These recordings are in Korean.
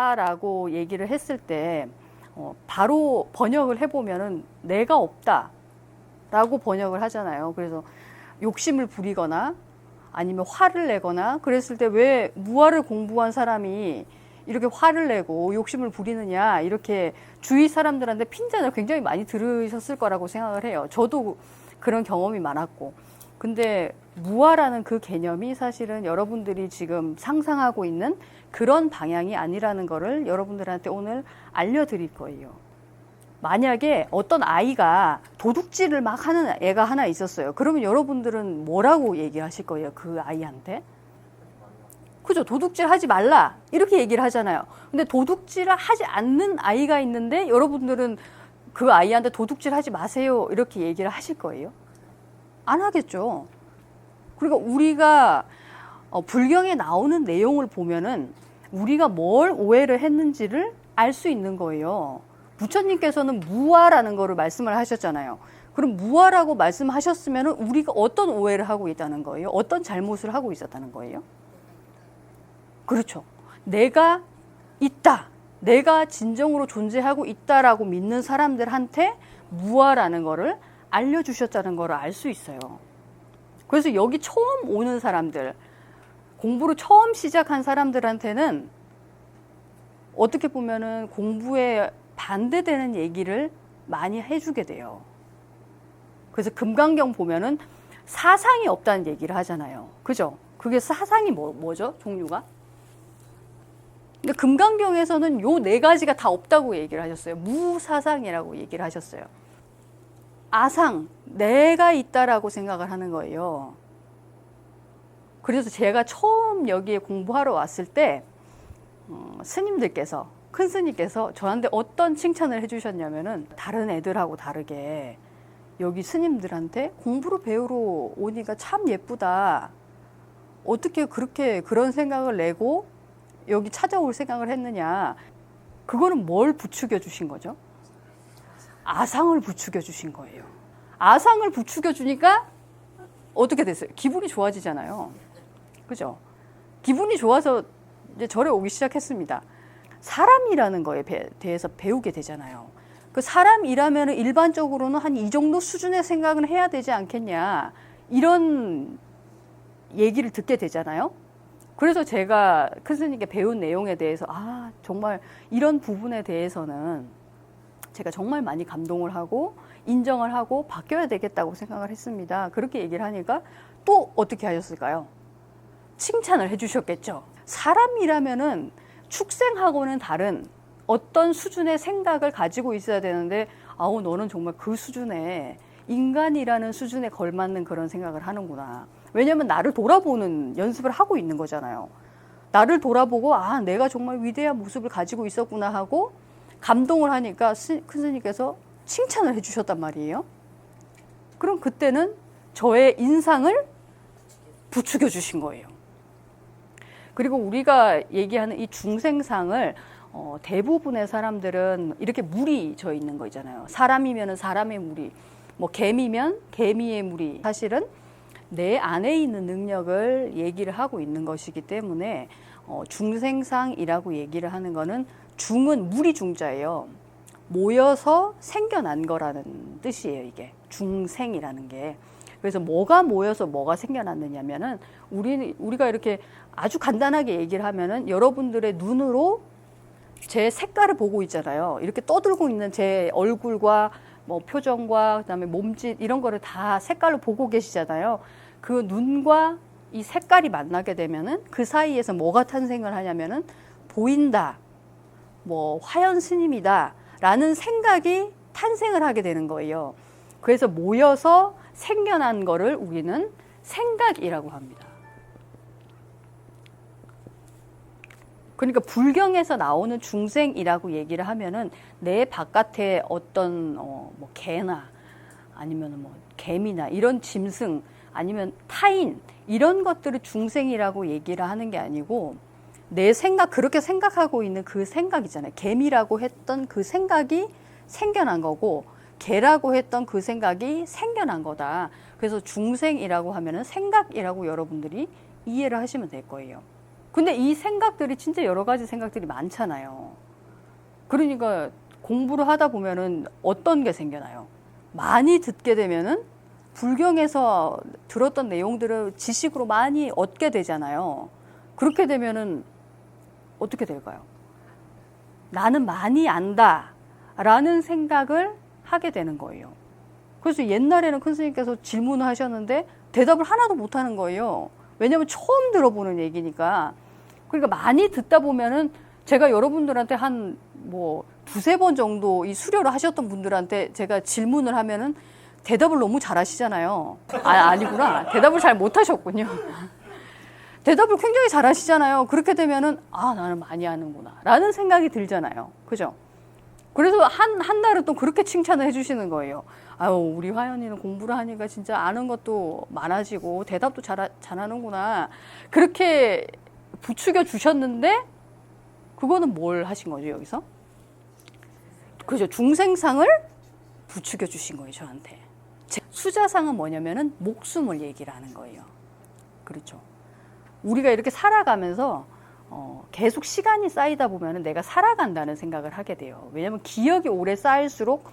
없다라고 얘기를 했을 때 바로 번역을 해보면은 내가 없다라고 번역을 하잖아요. 그래서 욕심을 부리거나 아니면 화를 내거나 그랬을 때 왜 무아를 공부한 사람이 이렇게 화를 내고 욕심을 부리느냐 이렇게 주위 사람들한테 핀잔을 굉장히 많이 들으셨을 거라고 생각을 해요. 저도 그런 경험이 많았고. 근데 무아라는 그 개념이 사실은 여러분들이 지금 상상하고 있는 그런 방향이 아니라는 거를 여러분들한테 오늘 알려드릴 거예요. 만약에 어떤 아이가 도둑질을 막 하는 애가 하나 있었어요. 그러면 여러분들은 뭐라고 얘기하실 거예요? 그 아이한테? 그죠? 도둑질 하지 말라 이렇게 얘기를 하잖아요. 근데 도둑질을 하지 않는 아이가 있는데 여러분들은 그 아이한테 도둑질 하지 마세요 이렇게 얘기를 하실 거예요? 안 하겠죠. 그러니까 우리가 불경에 나오는 내용을 보면은 우리가 뭘 오해를 했는지를 알 수 있는 거예요. 부처님께서는 무아라는 거를 말씀을 하셨잖아요. 그럼 무아라고 말씀하셨으면 우리가 어떤 오해를 하고 있다는 거예요? 어떤 잘못을 하고 있었다는 거예요? 그렇죠. 내가 있다. 내가 진정으로 존재하고 있다라고 믿는 사람들한테 무아라는 거를 알려주셨다는 거를 알 수 있어요. 그래서 여기 처음 오는 사람들, 공부를 처음 시작한 사람들한테는 어떻게 보면은 공부에 반대되는 얘기를 많이 해주게 돼요. 그래서 금강경 보면은 사상이 없다는 얘기를 하잖아요. 그죠? 그게 사상이 뭐죠? 종류가? 근데 금강경에서는 요 네 가지가 다 없다고 얘기를 하셨어요. 무사상이라고 얘기를 하셨어요. 아상, 내가 있다라고 생각을 하는 거예요. 그래서 제가 처음 여기에 공부하러 왔을 때 스님들께서, 큰 스님께서 저한테 어떤 칭찬을 해주셨냐면은 다른 애들하고 다르게 여기 스님들한테 공부를 배우러 오니까 참 예쁘다. 어떻게 그렇게 그런 생각을 내고 여기 찾아올 생각을 했느냐. 그거는 뭘 부추겨 주신 거죠? 아상을 부추겨 주신 거예요. 아상을 부추겨 주니까 어떻게 됐어요? 기분이 좋아지잖아요. 그죠? 기분이 좋아서 이제 절에 오기 시작했습니다. 사람이라는 거에 대해서 배우게 되잖아요. 그 사람이라면 일반적으로는 한 이 정도 수준의 생각은 해야 되지 않겠냐. 이런 얘기를 듣게 되잖아요. 그래서 제가 큰 스님께 배운 내용에 대해서 정말 이런 부분에 대해서는 제가 정말 많이 감동을 하고 인정을 하고 바뀌어야 되겠다고 생각을 했습니다. 그렇게 얘기를 하니까 또 어떻게 하셨을까요? 칭찬을 해주셨겠죠. 사람이라면은 축생하고는 다른 어떤 수준의 생각을 가지고 있어야 되는데 너는 정말 그 수준에 인간이라는 수준에 걸맞는 그런 생각을 하는구나. 왜냐하면 나를 돌아보는 연습을 하고 있는 거잖아요. 나를 돌아보고 내가 정말 위대한 모습을 가지고 있었구나 하고 감동을 하니까 큰 스님께서 칭찬을 해주셨단 말이에요. 그럼 그때는 저의 인상을 부추겨 주신 거예요. 그리고 우리가 얘기하는 이 중생상을 대부분의 사람들은 이렇게 물이 져 있는 거 있잖아요. 사람이면 사람의 물이, 뭐 개미면 개미의 물이, 사실은 내 안에 있는 능력을 얘기를 하고 있는 것이기 때문에 중생상이라고 얘기를 하는 거는 중은 물이 중자예요. 모여서 생겨난 거라는 뜻이에요. 이게 중생이라는 게. 그래서 뭐가 모여서 뭐가 생겨났느냐면은 우리가 이렇게 아주 간단하게 얘기를 하면은 여러분들의 눈으로 제 색깔을 보고 있잖아요. 이렇게 떠들고 있는 제 얼굴과 뭐 표정과 그다음에 몸짓 이런 거를 다 색깔로 보고 계시잖아요. 그 눈과 이 색깔이 만나게 되면은 그 사이에서 뭐가 탄생을 하냐면은 보인다, 뭐 화연 스님이다 라는 생각이 탄생을 하게 되는 거예요. 그래서 모여서 생겨난 거를 우리는 생각이라고 합니다. 그러니까 불경에서 나오는 중생이라고 얘기를 하면은 내 바깥에 어떤 뭐 개나 아니면 뭐 개미나 이런 짐승 아니면 타인 이런 것들을 중생이라고 얘기를 하는 게 아니고 내 생각, 그렇게 생각하고 있는 그 생각 있잖아요. 개미라고 했던 그 생각이 생겨난 거고 개라고 했던 그 생각이 생겨난 거다. 그래서 중생이라고 하면은 생각이라고 여러분들이 이해를 하시면 될 거예요. 근데 이 생각들이 진짜 여러 가지 생각들이 많잖아요. 그러니까 공부를 하다 보면은 어떤 게 생겨나요? 많이 듣게 되면은 불경에서 들었던 내용들을 지식으로 많이 얻게 되잖아요. 그렇게 되면은 어떻게 될까요? 나는 많이 안다 라는 생각을 하게 되는 거예요. 그래서 옛날에는 큰 스님께서 질문을 하셨는데 대답을 하나도 못 하는 거예요. 왜냐면 처음 들어보는 얘기니까. 그러니까 많이 듣다 보면은 제가 여러분들한테 한 뭐 두세 번 정도 이 수료를 하셨던 분들한테 제가 질문을 하면은 대답을 너무 잘 하시잖아요. 아니구나. 대답을 잘 못 하셨군요. 대답을 굉장히 잘 하시잖아요. 그렇게 되면은, 나는 많이 아는구나. 라는 생각이 들잖아요. 그죠? 그래서 한 날은 또 그렇게 칭찬을 해주시는 거예요. 아유, 우리 화연이는 공부를 하니까 진짜 아는 것도 많아지고, 대답도 잘하는구나. 그렇게 부추겨 주셨는데, 그거는 뭘 하신 거죠, 여기서? 그죠? 중생상을 부추겨 주신 거예요, 저한테. 수자상은 뭐냐면은 목숨을 얘기를 하는 거예요. 그렇죠. 우리가 이렇게 살아가면서 계속 시간이 쌓이다 보면은 내가 살아간다는 생각을 하게 돼요. 왜냐하면 기억이 오래 쌓일수록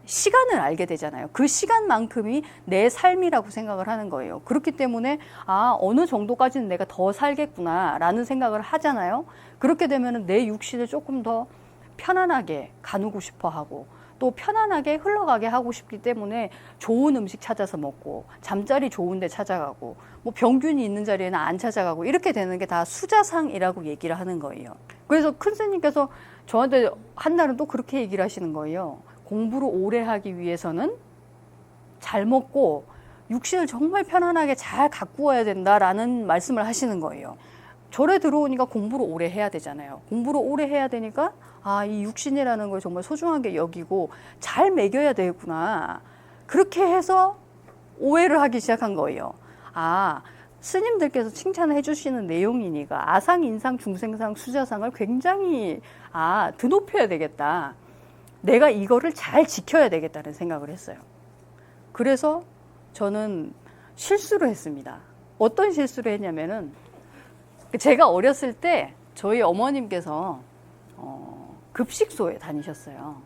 시간을 알게 되잖아요. 그 시간만큼이 내 삶이라고 생각을 하는 거예요. 그렇기 때문에 어느 정도까지는 내가 더 살겠구나라는 생각을 하잖아요. 그렇게 되면은 내 육신을 조금 더 편안하게 가누고 싶어 하고 또 편안하게 흘러가게 하고 싶기 때문에 좋은 음식 찾아서 먹고 잠자리 좋은 데 찾아가고 뭐 병균이 있는 자리에는 안 찾아가고 이렇게 되는 게 다 수자상이라고 얘기를 하는 거예요. 그래서 큰 스님께서 저한테 한 날은 또 그렇게 얘기를 하시는 거예요. 공부를 오래 하기 위해서는 잘 먹고 육신을 정말 편안하게 잘 가꾸어야 된다라는 말씀을 하시는 거예요. 절에 들어오니까 공부를 오래 해야 되잖아요. 공부를 오래 해야 되니까 이 육신이라는 걸 정말 소중하게 여기고 잘 먹여야 되겠구나. 그렇게 해서 오해를 하기 시작한 거예요. 스님들께서 칭찬을 해주시는 내용이니까 아상, 인상, 중생상, 수자상을 굉장히 드높여야 되겠다. 내가 이거를 잘 지켜야 되겠다는 생각을 했어요. 그래서 저는 실수를 했습니다. 어떤 실수를 했냐면은 제가 어렸을 때 저희 어머님께서 급식소에 다니셨어요.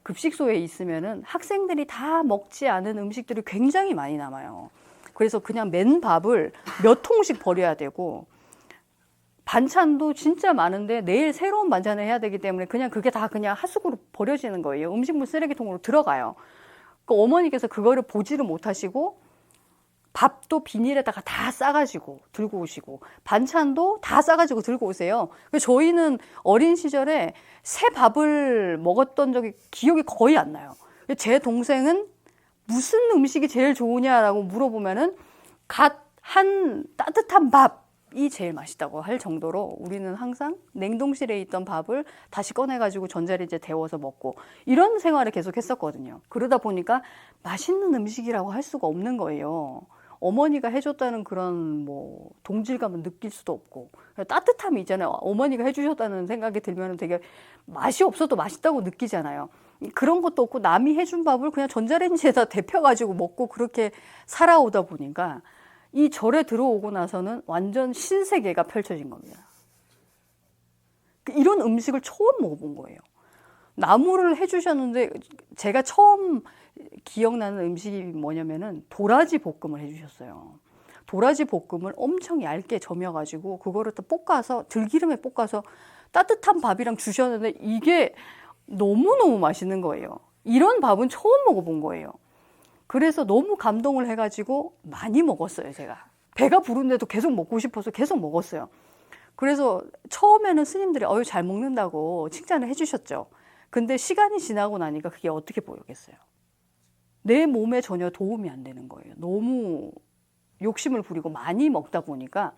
급식소에 있으면은 학생들이 다 먹지 않은 음식들이 굉장히 많이 남아요. 그래서 그냥 맨 밥을 몇 통씩 버려야 되고 반찬도 진짜 많은데 내일 새로운 반찬을 해야 되기 때문에 그게 다 그냥 하수구로 버려지는 거예요. 음식물 쓰레기통으로 들어가요. 그 어머니께서 그거를 보지를 못하시고 밥도 비닐에다가 다 싸가지고 들고 오시고 반찬도 다 싸가지고 들고 오세요. 저희는 어린 시절에 새 밥을 먹었던 적이 기억이 거의 안 나요. 제 동생은 무슨 음식이 제일 좋으냐라고 물어보면은 갓 한 따뜻한 밥이 제일 맛있다고 할 정도로 우리는 항상 냉동실에 있던 밥을 다시 꺼내가지고 전자레인지에 데워서 먹고 이런 생활을 계속 했었거든요. 그러다 보니까 맛있는 음식이라고 할 수가 없는 거예요. 어머니가 해줬다는 그런 뭐 동질감을 느낄 수도 없고 따뜻함이 있잖아요. 어머니가 해주셨다는 생각이 들면 되게 맛이 없어도 맛있다고 느끼잖아요. 그런 것도 없고 남이 해준 밥을 그냥 전자레인지에다 데펴가지고 먹고 그렇게 살아오다 보니까 이 절에 들어오고 나서는 완전 신세계가 펼쳐진 겁니다. 이런 음식을 처음 먹어본 거예요. 나물을 해주셨는데 제가 처음 기억나는 음식이 뭐냐면은 도라지 볶음을 해주셨어요. 도라지 볶음을 엄청 얇게 저며가지고 그거를 또 볶아서 들기름에 볶아서 따뜻한 밥이랑 주셨는데 이게 너무너무 맛있는 거예요. 이런 밥은 처음 먹어본 거예요. 그래서 너무 감동을 해가지고 많이 먹었어요, 제가. 배가 부른데도 계속 먹고 싶어서 계속 먹었어요. 그래서 처음에는 스님들이 잘 먹는다고 칭찬을 해주셨죠. 근데 시간이 지나고 나니까 그게 어떻게 보이겠어요? 내 몸에 전혀 도움이 안 되는 거예요. 너무 욕심을 부리고 많이 먹다 보니까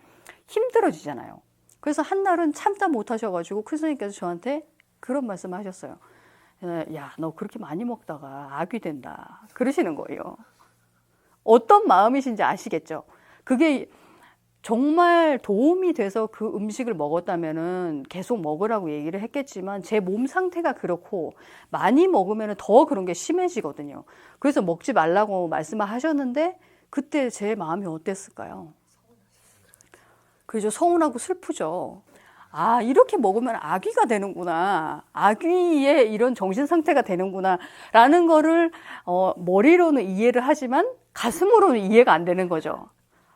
힘들어지잖아요. 그래서 한 날은 참다 못 하셔가지고 큰 스님께서 저한테 그런 말씀을 하셨어요. 야, 너 그렇게 많이 먹다가 악이 된다. 그러시는 거예요. 어떤 마음이신지 아시겠죠? 그게 정말 도움이 돼서 그 음식을 먹었다면은 계속 먹으라고 얘기를 했겠지만 제 몸 상태가 그렇고 많이 먹으면 더 그런 게 심해지거든요. 그래서 먹지 말라고 말씀을 하셨는데 그때 제 마음이 어땠을까요? 그죠. 서운하고 슬프죠. 아, 이렇게 먹으면 아귀가 되는구나. 아귀의 이런 정신 상태가 되는구나. 라는 거를, 머리로는 이해를 하지만 가슴으로는 이해가 안 되는 거죠.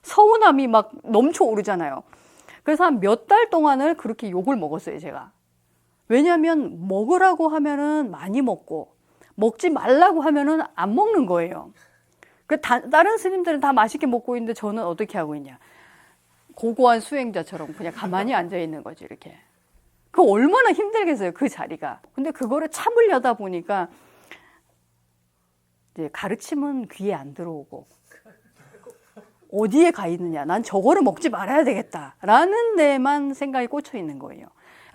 서운함이 막 넘쳐오르잖아요. 그래서 한 몇 달 동안을 그렇게 욕을 먹었어요, 제가. 왜냐면 먹으라고 하면은 많이 먹고, 먹지 말라고 하면은 안 먹는 거예요. 다른 스님들은 다 맛있게 먹고 있는데 저는 어떻게 하고 있냐. 고고한 수행자처럼 그냥 가만히 앉아 있는 거지, 이렇게. 그 얼마나 힘들겠어요, 그 자리가. 근데 그거를 참으려다 보니까 이제 가르침은 귀에 안 들어오고 어디에 가 있느냐. 난 저거를 먹지 말아야 되겠다. 라는 데만 생각이 꽂혀 있는 거예요.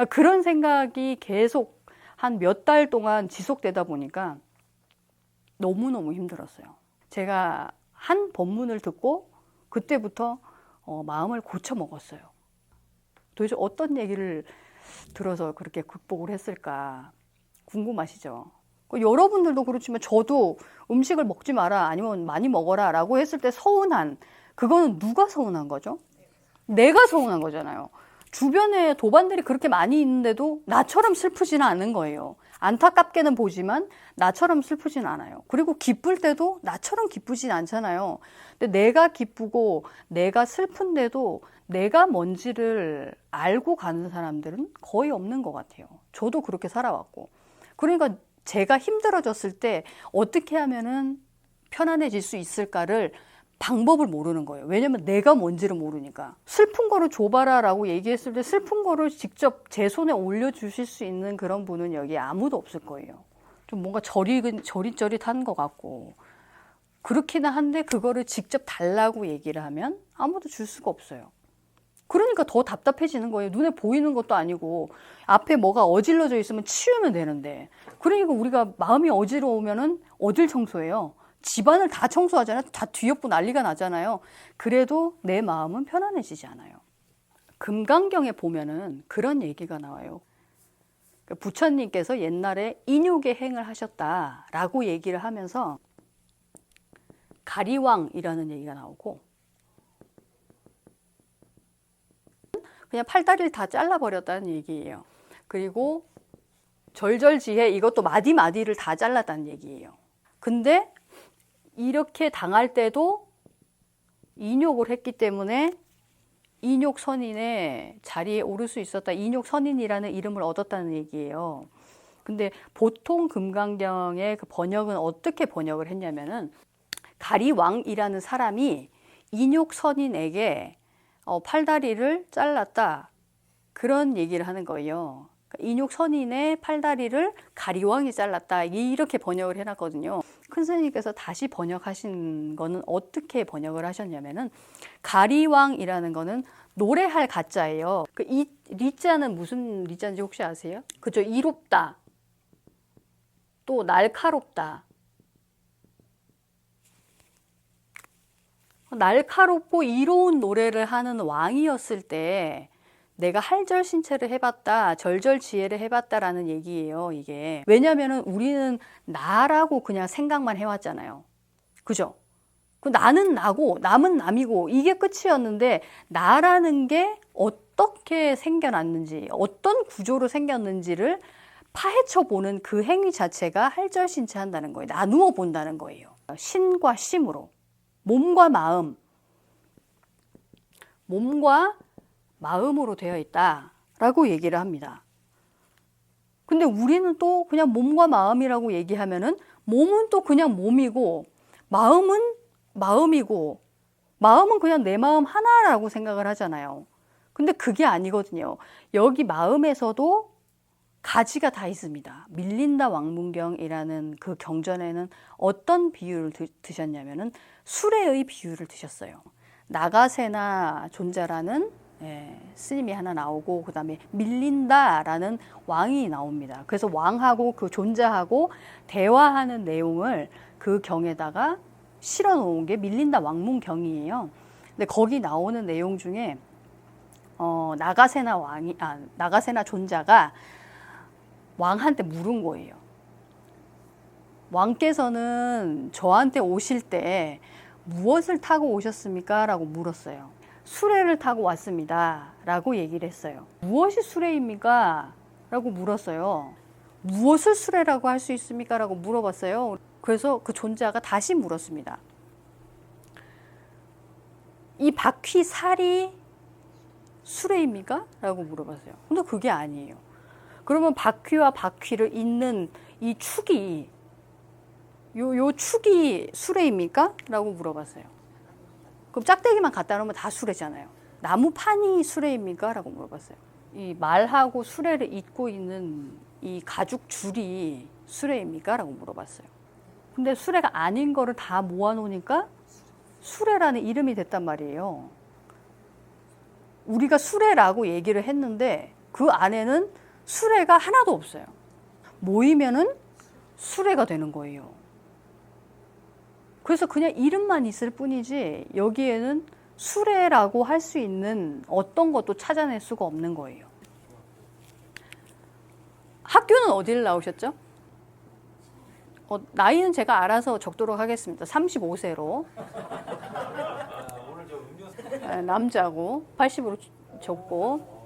그런 생각이 계속 한 몇 달 동안 지속되다 보니까 너무너무 힘들었어요. 제가 한 법문을 듣고 그때부터 마음을 고쳐 먹었어요. 도대체 어떤 얘기를 들어서 그렇게 극복을 했을까 궁금하시죠? 여러분들도 그렇지만 저도 음식을 먹지 마라 아니면 많이 먹어라 라고 했을 때 서운한, 그거는 누가 서운한 거죠? 내가 서운한 거잖아요. 주변에 도반들이 그렇게 많이 있는데도 나처럼 슬프지는 않은 거예요. 안타깝게는 보지만 나처럼 슬프진 않아요. 그리고 기쁠 때도 나처럼 기쁘진 않잖아요. 근데 내가 기쁘고 내가 슬픈데도 내가 뭔지를 알고 가는 사람들은 거의 없는 것 같아요. 저도 그렇게 살아왔고. 그러니까 제가 힘들어졌을 때 어떻게 하면은 편안해질 수 있을까를 방법을 모르는 거예요. 왜냐면 내가 뭔지를 모르니까. 슬픈 거를 줘봐라 라고 얘기했을 때 슬픈 거를 직접 제 손에 올려주실 수 있는 그런 분은 여기 아무도 없을 거예요. 좀 뭔가 저릿저릿한 것 같고. 그렇기는 한데 그거를 직접 달라고 얘기를 하면 아무도 줄 수가 없어요. 그러니까 더 답답해지는 거예요. 눈에 보이는 것도 아니고 앞에 뭐가 어질러져 있으면 치우면 되는데. 그러니까 우리가 마음이 어지러우면은 어딜 청소해요? 집안을 다 청소하잖아요. 다 뒤엎고 난리가 나잖아요. 그래도 내 마음은 편안해지지 않아요. 금강경에 보면은 그런 얘기가 나와요. 부처님께서 옛날에 인욕의 행을 하셨다라고 얘기를 하면서 가리왕이라는 얘기가 나오고 그냥 팔다리를 다 잘라버렸다는 얘기예요. 그리고 절절지혜 이것도 마디마디를 다 잘랐다는 얘기예요. 근데 이렇게 당할 때도 인욕을 했기 때문에 인욕선인의 자리에 오를 수 있었다. 인욕선인이라는 이름을 얻었다는 얘기예요. 근데 보통 금강경의 그 번역은 어떻게 번역을 했냐면은 가리왕이라는 사람이 인욕선인에게 팔다리를 잘랐다. 그런 얘기를 하는 거예요. 인욕선인의 팔다리를 가리왕이 잘랐다. 이렇게 번역을 해놨거든요. 큰 스님께서 다시 번역하신 거는 어떻게 번역을 하셨냐면은 가리왕이라는 거는 노래할 가짜예요. 이 리자는 무슨 리자인지 혹시 아세요? 그죠? 이롭다. 또 날카롭다. 날카롭고 이로운 노래를 하는 왕이었을 때 내가 할절신체를 해봤다, 절절지혜를 해봤다라는 얘기예요, 이게. 왜냐면은 우리는 나라고 그냥 생각만 해왔잖아요. 그죠? 나는 나고, 남은 남이고, 이게 끝이었는데, 나라는 게 어떻게 생겨났는지, 어떤 구조로 생겼는지를 파헤쳐 보는 그 행위 자체가 할절신체 한다는 거예요. 나누어 본다는 거예요. 신과 심으로. 몸과 마음으로 되어 있다라고 얘기를 합니다. 근데 우리는 또 그냥 몸과 마음이라고 얘기하면은 몸은 또 그냥 몸이고 마음은 마음이고 마음은 그냥 내 마음 하나라고 생각을 하잖아요. 근데 그게 아니거든요. 여기 마음에서도 가지가 다 있습니다. 밀린다 왕문경이라는 그 경전에는 어떤 비유를 드셨냐면은 수레의 비유를 드셨어요. 나가세나 존자라는 스님이 하나 나오고 그 다음에 밀린다라는 왕이 나옵니다. 그래서 왕하고 그 존자하고 대화하는 내용을 그 경에다가 실어 놓은 게 밀린다 왕문경이에요. 근데 거기 나오는 내용 중에 나가세나 존자가 왕한테 물은 거예요. 왕께서는 저한테 오실 때 무엇을 타고 오셨습니까? 라고 물었어요. 수레를 타고 왔습니다. 라고 얘기를 했어요. 무엇이 수레입니까? 라고 물었어요. 무엇을 수레라고 할 수 있습니까? 라고 물어봤어요. 그래서 그 존재가 다시 물었습니다. 이 바퀴 살이 수레입니까? 라고 물어봤어요. 근데 그게 아니에요. 그러면 바퀴와 바퀴를 잇는 이 축이 요 축이 수레입니까? 라고 물어봤어요. 그럼 짝대기만 갖다 놓으면 다 수레잖아요. 나무판이 수레입니까? 라고 물어봤어요. 이 말하고 수레를 잇고 있는 이 가죽 줄이 수레입니까? 라고 물어봤어요. 근데 수레가 아닌 거를 다 모아놓으니까 수레라는 이름이 됐단 말이에요. 우리가 수레라고 얘기를 했는데 그 안에는 수레가 하나도 없어요. 모이면은 수레가 되는 거예요. 그래서 그냥 이름만 있을 뿐이지 여기에는 수레라고 할 수 있는 어떤 것도 찾아낼 수가 없는 거예요. 학교는 어디를 나오셨죠? 나이는 제가 알아서 적도록 하겠습니다. 35세로. 남자고 80으로 적고.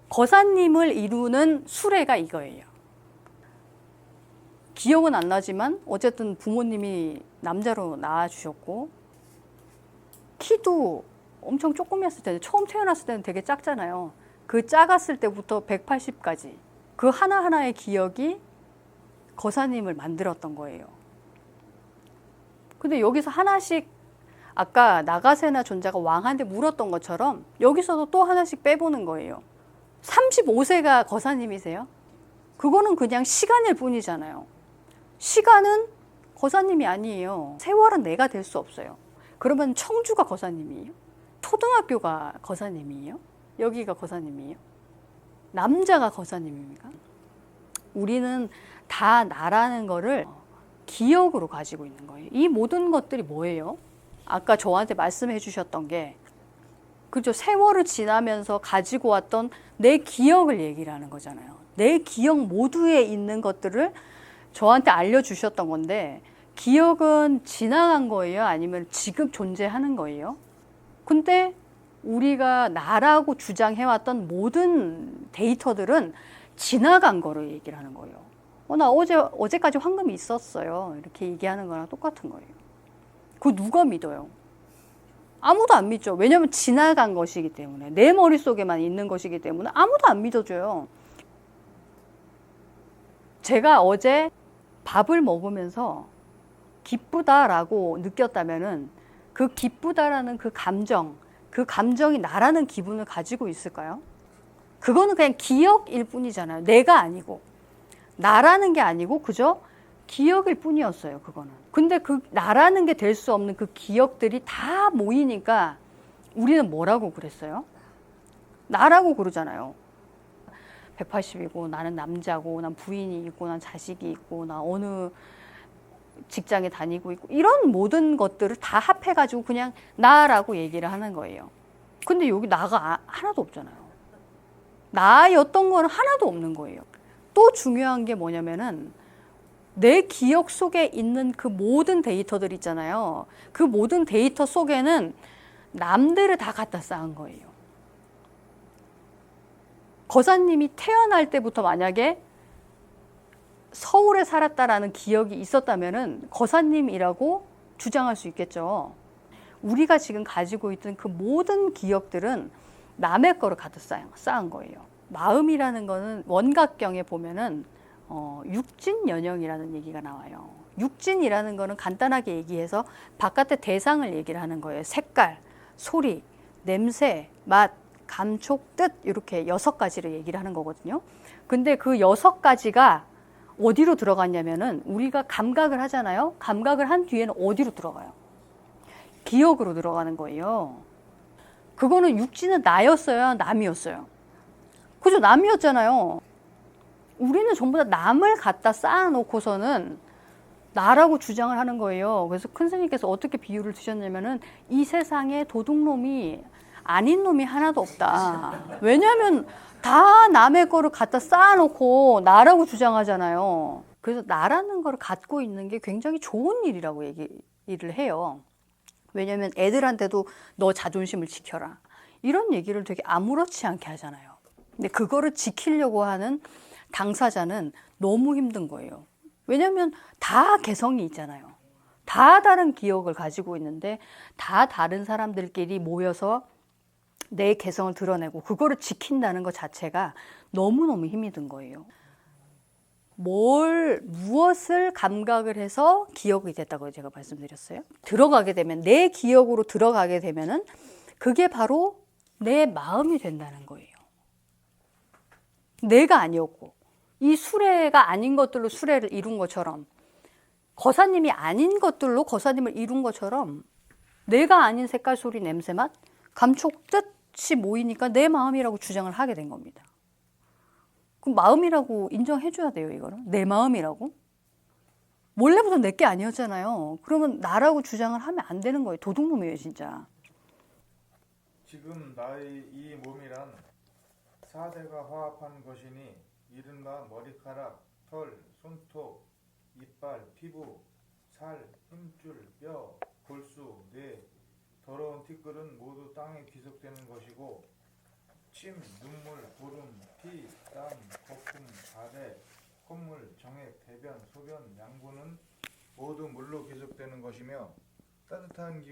거사님을 이루는 수레가 이거예요. 기억은 안 나지만 어쨌든 부모님이 남자로 낳아주셨고 키도 엄청 조금이었을 텐데 처음 태어났을 때는 되게 작잖아요. 그 작았을 때부터 180까지 그 하나하나의 기억이 거사님을 만들었던 거예요. 근데 여기서 하나씩 아까 나가세나 존자가 왕한테 물었던 것처럼 여기서도 또 하나씩 빼보는 거예요. 35세가 거사님이세요? 그거는 그냥 시간일 뿐이잖아요. 시간은 거사님이 아니에요. 세월은 내가 될 수 없어요. 그러면 청주가 거사님이에요? 초등학교가 거사님이에요? 여기가 거사님이에요? 남자가 거사님입니까? 우리는 다 나라는 거를 기억으로 가지고 있는 거예요. 이 모든 것들이 뭐예요? 아까 저한테 말씀해 주셨던 게 그죠? 세월을 지나면서 가지고 왔던 내 기억을 얘기를 하는 거잖아요. 내 기억 모두에 있는 것들을 저한테 알려주셨던 건데 기억은 지나간 거예요? 아니면 지금 존재하는 거예요? 근데 우리가 나라고 주장해왔던 모든 데이터들은 지나간 거를 얘기를 하는 거예요. 나 어제까지 황금이 있었어요. 이렇게 얘기하는 거랑 똑같은 거예요. 그거 누가 믿어요? 아무도 안 믿죠. 왜냐하면 지나간 것이기 때문에. 내 머릿속에만 있는 것이기 때문에 아무도 안 믿어줘요. 제가 어제 밥을 먹으면서 기쁘다라고 느꼈다면은 그 기쁘다라는 그 감정이 나라는 기분을 가지고 있을까요? 그거는 그냥 기억일 뿐이잖아요. 내가 아니고. 나라는 게 아니고 그저 기억일 뿐이었어요. 그거는. 근데 그 나라는 게 될 수 없는 그 기억들이 다 모이니까 우리는 뭐라고 그랬어요? 나라고 그러잖아요. 180이고 나는 남자고 난 부인이 있고 난 자식이 있고 나 어느 직장에 다니고 있고 이런 모든 것들을 다 합해가지고 그냥 나라고 얘기를 하는 거예요. 근데 여기 나가 하나도 없잖아요. 나였던 건 하나도 없는 거예요. 또 중요한 게 뭐냐면은 내 기억 속에 있는 그 모든 데이터들 있잖아요. 그 모든 데이터 속에는 남들을 다 갖다 쌓은 거예요. 거사님이 태어날 때부터 만약에 서울에 살았다라는 기억이 있었다면은 거사님이라고 주장할 수 있겠죠. 우리가 지금 가지고 있던 그 모든 기억들은 남의 거를 가득 쌓은 거예요. 마음이라는 거는 원각경에 보면은 육진연영이라는 얘기가 나와요. 육진이라는 거는 간단하게 얘기해서 바깥의 대상을 얘기를 하는 거예요. 색깔, 소리, 냄새, 맛, 감촉, 뜻 이렇게 6가지를 얘기를 하는 거거든요. 근데 그 6가지가 어디로 들어갔냐면은 우리가 감각을 하잖아요. 감각을 한 뒤에는 어디로 들어가요? 기억으로 들어가는 거예요. 그거는 육진은 나였어요? 남이었어요? 그죠? 남이었잖아요. 우리는 전부 다 남을 갖다 쌓아놓고서는 나라고 주장을 하는 거예요. 그래서 큰 스님께서 어떻게 비유를 드셨냐면은 이 세상에 도둑놈이 아닌 놈이 하나도 없다. 왜냐하면 다 남의 거를 갖다 쌓아놓고 나라고 주장하잖아요. 그래서 나라는 걸 갖고 있는 게 굉장히 좋은 일이라고 얘기를 해요. 왜냐면 애들한테도 너 자존심을 지켜라. 이런 얘기를 되게 아무렇지 않게 하잖아요. 근데 그거를 지키려고 하는 당사자는 너무 힘든 거예요. 왜냐면 다 개성이 있잖아요. 다 다른 기억을 가지고 있는데 다 다른 사람들끼리 모여서 내 개성을 드러내고 그거를 지킨다는 것 자체가 너무너무 힘이 든 거예요. 무엇을 감각을 해서 기억이 됐다고 제가 말씀드렸어요. 들어가게 되면, 내 기억으로 들어가게 되면은 그게 바로 내 마음이 된다는 거예요. 내가 아니었고, 이 수레가 아닌 것들로 수레를 이룬 것처럼, 거사님이 아닌 것들로 거사님을 이룬 것처럼, 내가 아닌 색깔, 소리, 냄새, 맛, 감촉, 뜻이 모이니까 내 마음이라고 주장을 하게 된 겁니다. 그럼 마음이라고 인정해줘야 돼요, 이거는. 내 마음이라고. 원래부터 내 게 아니었잖아요. 그러면 나라고 주장을 하면 안 되는 거예요. 도둑놈이에요, 진짜. 지금 나의 이 몸이란 4대가 화합한 것이니 이른바 머리카락, 털, 손톱, 이빨, 피부, 살, 힘줄, 뼈, 골수, 뇌, 더러운 티끌은 모두 땅에 귀속되는 것이고 침, 눈물, 고름, 피, 땀, 거품, 가래, 콧물, 정액, 대변, 소변, 양분은 모두 물로 귀속되는 것이며 따뜻한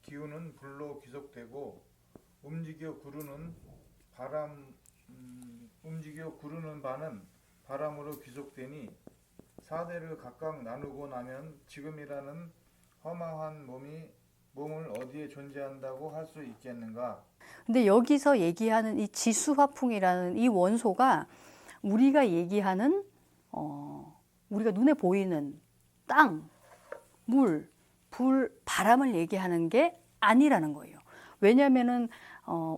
기운은 불로 귀속되고 움직여 구르는 바는 바람으로 귀속되니 4대를 각각 나누고 나면 지금이라는 허망한 몸을 어디에 존재한다고 할 수 있겠는가? 근데 여기서 얘기하는 이 지수화풍이라는 이 원소가 우리가 얘기하는 우리가 눈에 보이는 땅, 물, 불, 바람을 얘기하는 게 아니라는 거예요. 왜냐하면은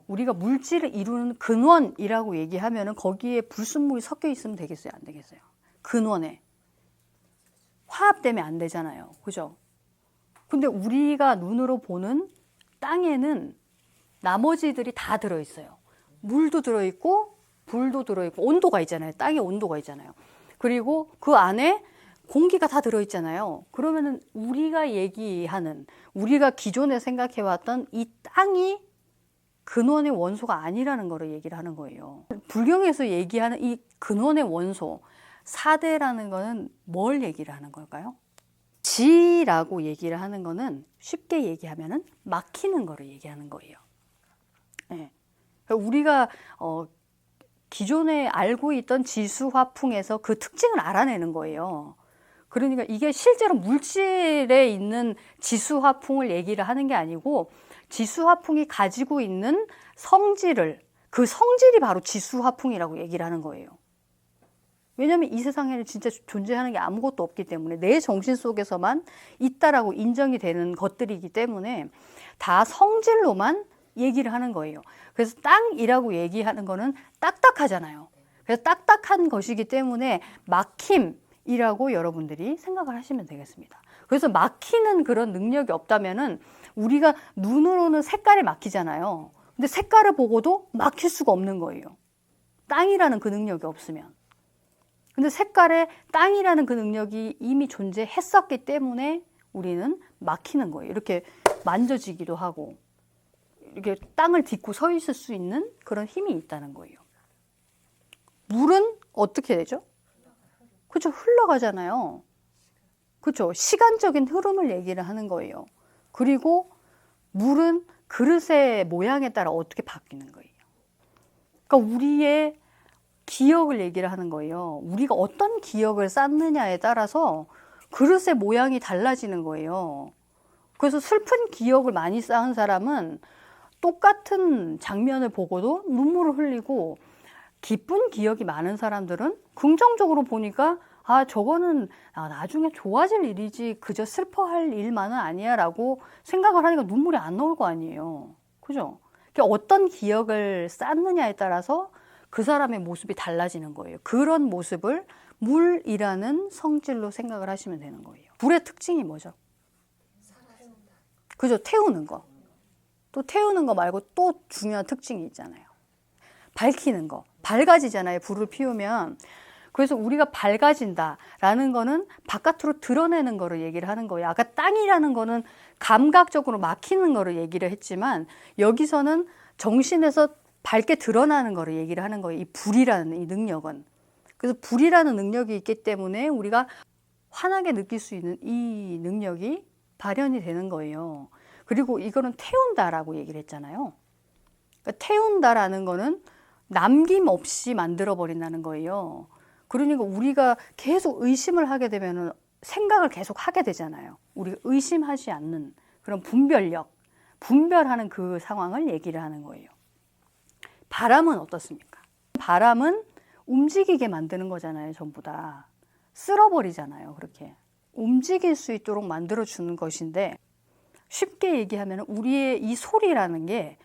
우리가 물질을 이루는 근원이라고 얘기하면은 거기에 불순물이 섞여 있으면 되겠어요, 안 되겠어요? 근원에 화합되면 안 되잖아요, 그죠? 근데 우리가 눈으로 보는 땅에는 나머지들이 다 들어있어요. 물도 들어있고 불도 들어있고 온도가 있잖아요. 땅에 온도가 있잖아요. 그리고 그 안에 공기가 다 들어있잖아요. 그러면은 우리가 얘기하는, 우리가 기존에 생각해왔던 이 땅이 근원의 원소가 아니라는 거를 얘기를 하는 거예요. 불경에서 얘기하는 이 근원의 원소, 4대라는 거는 뭘 얘기를 하는 걸까요? 지라고 얘기를 하는 거는 쉽게 얘기하면은 막히는 거를 얘기하는 거예요. 네. 우리가 기존에 알고 있던 지수화풍에서 그 특징을 알아내는 거예요. 그러니까 이게 실제로 물질에 있는 지수화풍을 얘기를 하는 게 아니고 지수화풍이 가지고 있는 성질을, 그 성질이 바로 지수화풍이라고 얘기를 하는 거예요. 왜냐하면 이 세상에는 진짜 존재하는 게 아무것도 없기 때문에 내 정신 속에서만 있다라고 인정이 되는 것들이기 때문에 다 성질로만 얘기를 하는 거예요. 그래서 땅이라고 얘기하는 거는 딱딱하잖아요. 그래서 딱딱한 것이기 때문에 막힘이라고 여러분들이 생각을 하시면 되겠습니다. 그래서 막히는 그런 능력이 없다면은 우리가 눈으로는 색깔이 막히잖아요. 근데 색깔을 보고도 막힐 수가 없는 거예요. 땅이라는 그 능력이 없으면. 근데 색깔에 땅이라는 그 능력이 이미 존재했었기 때문에 우리는 막히는 거예요. 이렇게 만져지기도 하고 이렇게 땅을 딛고 서 있을 수 있는 그런 힘이 있다는 거예요. 물은 어떻게 되죠? 그렇죠. 흘러가잖아요. 그렇죠. 시간적인 흐름을 얘기를 하는 거예요. 그리고 물은 그릇의 모양에 따라 어떻게 바뀌는 거예요. 그러니까 우리의 기억을 얘기를 하는 거예요. 우리가 어떤 기억을 쌓느냐에 따라서 그릇의 모양이 달라지는 거예요. 그래서 슬픈 기억을 많이 쌓은 사람은 똑같은 장면을 보고도 눈물을 흘리고, 기쁜 기억이 많은 사람들은 긍정적으로 보니까 아, 저거는 나중에 좋아질 일이지 그저 슬퍼할 일만은 아니야 라고 생각을 하니까 눈물이 안 나올 거 아니에요. 그죠? 그러니까 어떤 기억을 쌓느냐에 따라서 그 사람의 모습이 달라지는 거예요. 그런 모습을 물이라는 성질로 생각을 하시면 되는 거예요. 불의 특징이 뭐죠? 그죠? 태우는 거. 또 태우는 거 말고 또 중요한 특징이 있잖아요. 밝히는 거. 밝아지잖아요. 불을 피우면. 그래서 우리가 밝아진다라는 거는 바깥으로 드러내는 거를 얘기를 하는 거예요. 아까 땅이라는 거는 감각적으로 막히는 거를 얘기를 했지만 여기서는 정신에서 밝게 드러나는 거를 얘기를 하는 거예요. 이 불이라는 이 능력은. 그래서 불이라는 능력이 있기 때문에 우리가 환하게 느낄 수 있는 이 능력이 발현이 되는 거예요. 그리고 이거는 태운다라고 얘기를 했잖아요. 그러니까 태운다라는 거는 남김없이 만들어버린다는 거예요. 그러니까 우리가 계속 의심을 하게 되면 생각을 계속 하게 되잖아요. 우리가 의심하지 않는 그런 분별력, 분별하는 그 상황을 얘기를 하는 거예요. 바람은 어떻습니까? 바람은 움직이게 만드는 거잖아요. 전부 다. 쓸어버리잖아요. 그렇게. 움직일 수 있도록 만들어주는 것인데 쉽게 얘기하면 우리의 이 소리라는 게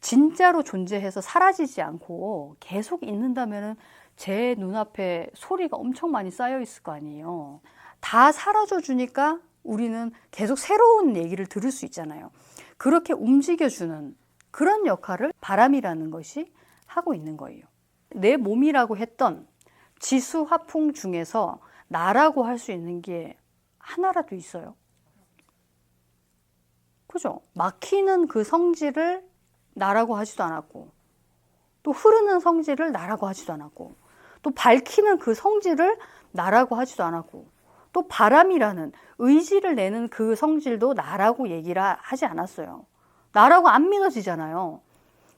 진짜로 존재해서 사라지지 않고 계속 있는다면 제 눈앞에 소리가 엄청 많이 쌓여 있을 거 아니에요. 다 사라져 주니까 우리는 계속 새로운 얘기를 들을 수 있잖아요. 그렇게 움직여주는 그런 역할을 바람이라는 것이 하고 있는 거예요. 내 몸이라고 했던 지수, 화풍 중에서 나라고 할 수 있는 게 하나라도 있어요. 그죠? 막히는 그 성질을 나라고 하지도 않았고, 또 흐르는 성질을 나라고 하지도 않았고, 또 밝히는 그 성질을 나라고 하지도 않았고, 또 바람이라는 의지를 내는 그 성질도 나라고 얘기를 하지 않았어요. 나라고 안 믿어지잖아요.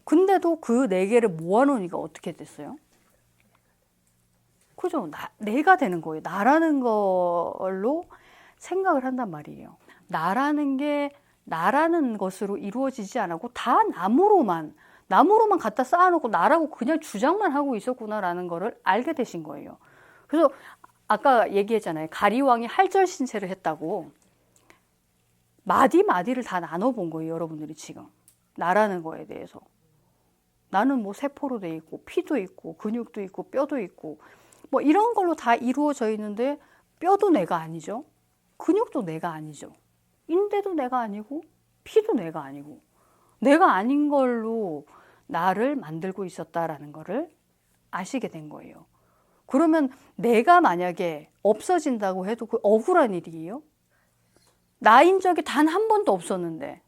근데도 그 네 개를 모아놓으니까 어떻게 됐어요? 그죠? 내가 되는 거예요. 나라는 걸로 생각을 한단 말이에요. 나라는 게 나라는 것으로 이루어지지 않았고 다 나무로만 갖다 쌓아놓고 나라고 그냥 주장만 하고 있었구나라는 거를 알게 되신 거예요. 그래서 아까 얘기했잖아요. 가리왕이 할절신체를 했다고. 마디마디를 다 나눠본 거예요. 여러분들이 지금. 나라는 거에 대해서. 나는 뭐 세포로 돼 있고 피도 있고 근육도 있고 뼈도 있고 뭐 이런 걸로 다 이루어져 있는데 뼈도 내가 아니죠. 근육도 내가 아니죠. 인대도 내가 아니고 피도 내가 아니고 내가 아닌 걸로 나를 만들고 있었다라는 거를 아시게 된 거예요. 그러면 내가 만약에 없어진다고 해도 그 억울한 일이에요? 나인 적이 단 한 번도 없었는데.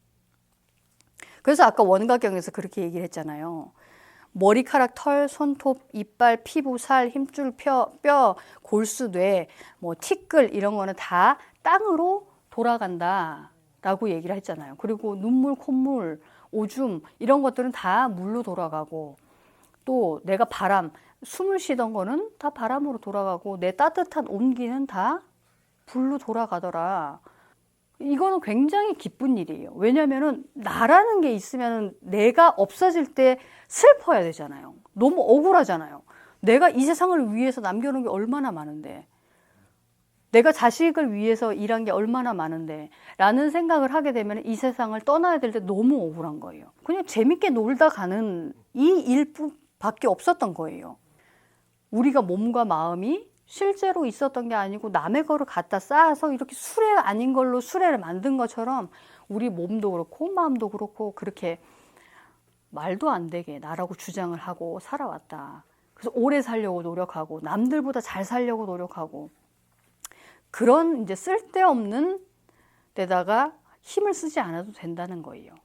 그래서 아까 원가경에서 그렇게 얘기를 했잖아요. 머리카락, 털, 손톱, 이빨, 피부, 살, 힘줄, 뼈, 골수, 뇌, 뭐 티끌 이런 거는 다 땅으로 돌아간다라고 얘기를 했잖아요. 그리고 눈물, 콧물, 오줌 이런 것들은 다 물로 돌아가고 또 내가 바람, 숨을 쉬던 거는 다 바람으로 돌아가고 내 따뜻한 온기는 다 불로 돌아가더라. 이거는 굉장히 기쁜 일이에요. 왜냐하면 나라는 게 있으면 내가 없어질 때 슬퍼야 되잖아요. 너무 억울하잖아요. 내가 이 세상을 위해서 남겨놓은 게 얼마나 많은데 내가 자식을 위해서 일한 게 얼마나 많은데 라는 생각을 하게 되면 이 세상을 떠나야 될 때 너무 억울한 거예요. 그냥 재밌게 놀다 가는 이 일밖에 없었던 거예요. 우리가 몸과 마음이 실제로 있었던 게 아니고 남의 거를 갖다 쌓아서 이렇게 수레 아닌 걸로 수레를 만든 것처럼 우리 몸도 그렇고 마음도 그렇고 그렇게 말도 안 되게 나라고 주장을 하고 살아왔다. 그래서 오래 살려고 노력하고 남들보다 잘 살려고 노력하고 그런 이제 쓸데없는 데다가 힘을 쓰지 않아도 된다는 거예요.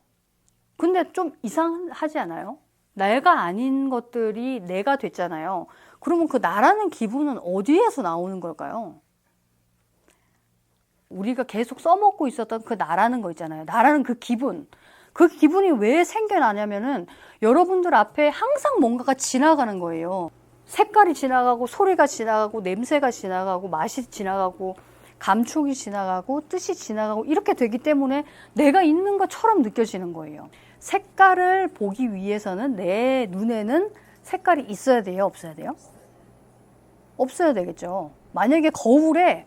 근데 좀 이상하지 않아요? 내가 아닌 것들이 내가 됐잖아요. 그러면 그 나라는 기분은 어디에서 나오는 걸까요? 우리가 계속 써먹고 있었던 그 나라는 거 있잖아요. 나라는 그 기분. 그 기분이 왜 생겨나냐면은 여러분들 앞에 항상 뭔가가 지나가는 거예요. 색깔이 지나가고 소리가 지나가고 냄새가 지나가고 맛이 지나가고 감촉이 지나가고 뜻이 지나가고 이렇게 되기 때문에 내가 있는 것처럼 느껴지는 거예요. 색깔을 보기 위해서는 내 눈에는 색깔이 있어야 돼요? 없어야 돼요? 없어야 되겠죠. 만약에 거울에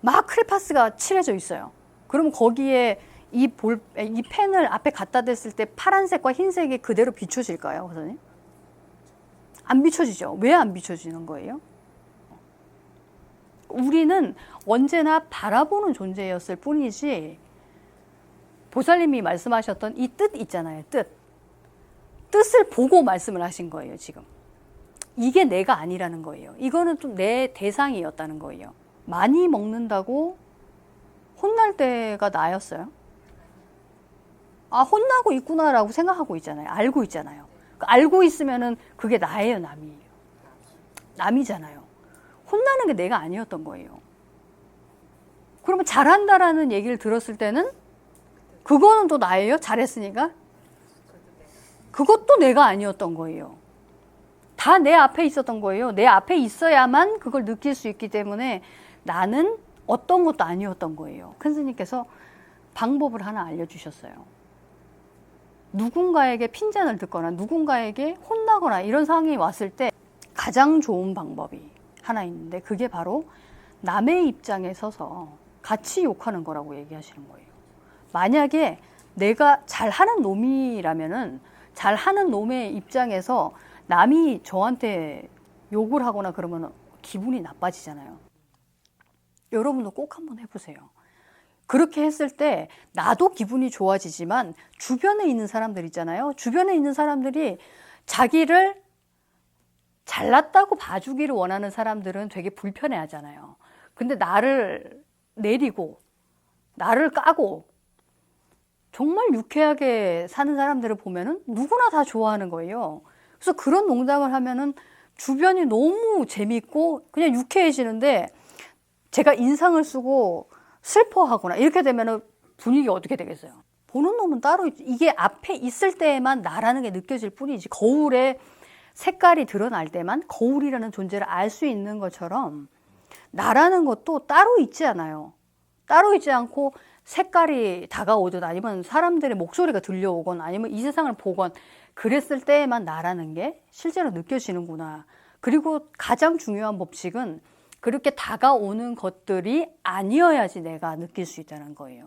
막 크레파스가 칠해져 있어요. 그러면 거기에 이 펜을 앞에 갖다 댔을 때 파란색과 흰색이 그대로 비춰질까요, 선생님? 안 비춰지죠. 왜 안 비춰지는 거예요? 우리는 언제나 바라보는 존재였을 뿐이지 보살님이 말씀하셨던 이 뜻 있잖아요. 뜻을 보고 말씀을 하신 거예요, 지금. 이게 내가 아니라는 거예요. 이거는 좀 내 대상이었다는 거예요. 많이 먹는다고 혼날 때가 나였어요. 아, 혼나고 있구나라고 생각하고 있잖아요. 알고 있잖아요. 알고 있으면은 그게 나예요, 남이에요. 남이잖아요. 혼나는 게 내가 아니었던 거예요. 그러면 잘한다라는 얘기를 들었을 때는 그거는 또 나예요? 잘했으니까? 그것도 내가 아니었던 거예요. 다 내 앞에 있었던 거예요. 내 앞에 있어야만 그걸 느낄 수 있기 때문에 나는 어떤 것도 아니었던 거예요. 큰 스님께서 방법을 하나 알려주셨어요. 누군가에게 핀잔을 듣거나 누군가에게 혼나거나 이런 상황이 왔을 때 가장 좋은 방법이 하나 있는데 그게 바로 남의 입장에 서서 같이 욕하는 거라고 얘기하시는 거예요. 만약에 내가 잘하는 놈이라면은 잘하는 놈의 입장에서 남이 저한테 욕을 하거나 그러면 기분이 나빠지잖아요. 여러분도 꼭 한번 해보세요. 그렇게 했을 때 나도 기분이 좋아지지만 주변에 있는 사람들 있잖아요. 주변에 있는 사람들이 자기를 잘났다고 봐주기를 원하는 사람들은 되게 불편해 하잖아요. 근데 나를 내리고 나를 까고 정말 유쾌하게 사는 사람들을 보면은 누구나 다 좋아하는 거예요. 그래서 그런 농담을 하면은 주변이 너무 재밌고 그냥 유쾌해지는데 제가 인상을 쓰고 슬퍼하거나 이렇게 되면은 분위기 어떻게 되겠어요? 보는 놈은 따로 있지. 이게 앞에 있을 때에만 나라는 게 느껴질 뿐이지. 거울에 색깔이 드러날 때만 거울이라는 존재를 알 수 있는 것처럼 나라는 것도 따로 있지 않아요. 따로 있지 않고 색깔이 다가오든 아니면 사람들의 목소리가 들려오건 아니면 이 세상을 보건 그랬을 때에만 나라는 게 실제로 느껴지는구나. 그리고 가장 중요한 법칙은 그렇게 다가오는 것들이 아니어야지 내가 느낄 수 있다는 거예요.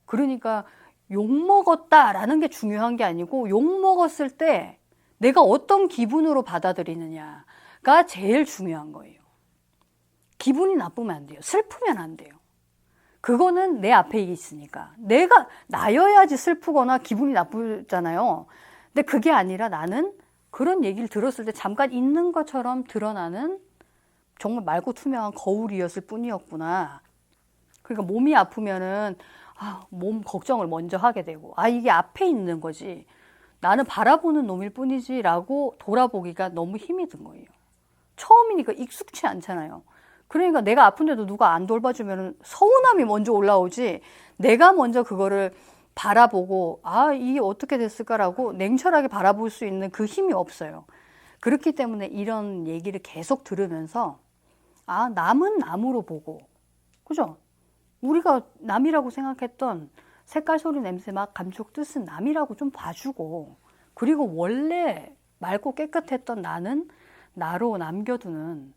그러니까 욕먹었다라는 게 중요한 게 아니고 욕먹었을 때 내가 어떤 기분으로 받아들이느냐가 제일 중요한 거예요. 기분이 나쁘면 안 돼요. 슬프면 안 돼요. 그거는 내 앞에 있으니까. 내가 나여야지 슬프거나 기분이 나쁘잖아요. 근데 그게 아니라 나는 그런 얘기를 들었을 때 잠깐 있는 것처럼 드러나는 정말 맑고 투명한 거울이었을 뿐이었구나. 그러니까 몸이 아프면은 몸 걱정을 먼저 하게 되고 이게 앞에 있는 거지. 나는 바라보는 놈일 뿐이지라고 돌아보기가 너무 힘이 든 거예요. 처음이니까 익숙치 않잖아요. 그러니까 내가 아픈데도 누가 안 돌봐주면 서운함이 먼저 올라오지 내가 먼저 그거를 바라보고 이게 어떻게 됐을까라고 냉철하게 바라볼 수 있는 그 힘이 없어요. 그렇기 때문에 이런 얘기를 계속 들으면서 남은 남으로 보고 그죠? 우리가 남이라고 생각했던 색깔, 소리, 냄새, 맛, 감촉, 뜻은 남이라고 좀 봐주고 그리고 원래 맑고 깨끗했던 나는 나로 남겨두는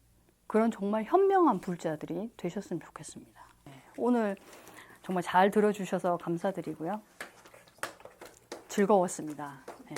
그런 정말 현명한 불자들이 되셨으면 좋겠습니다. 오늘 정말 잘 들어주셔서 감사드리고요. 즐거웠습니다. 네.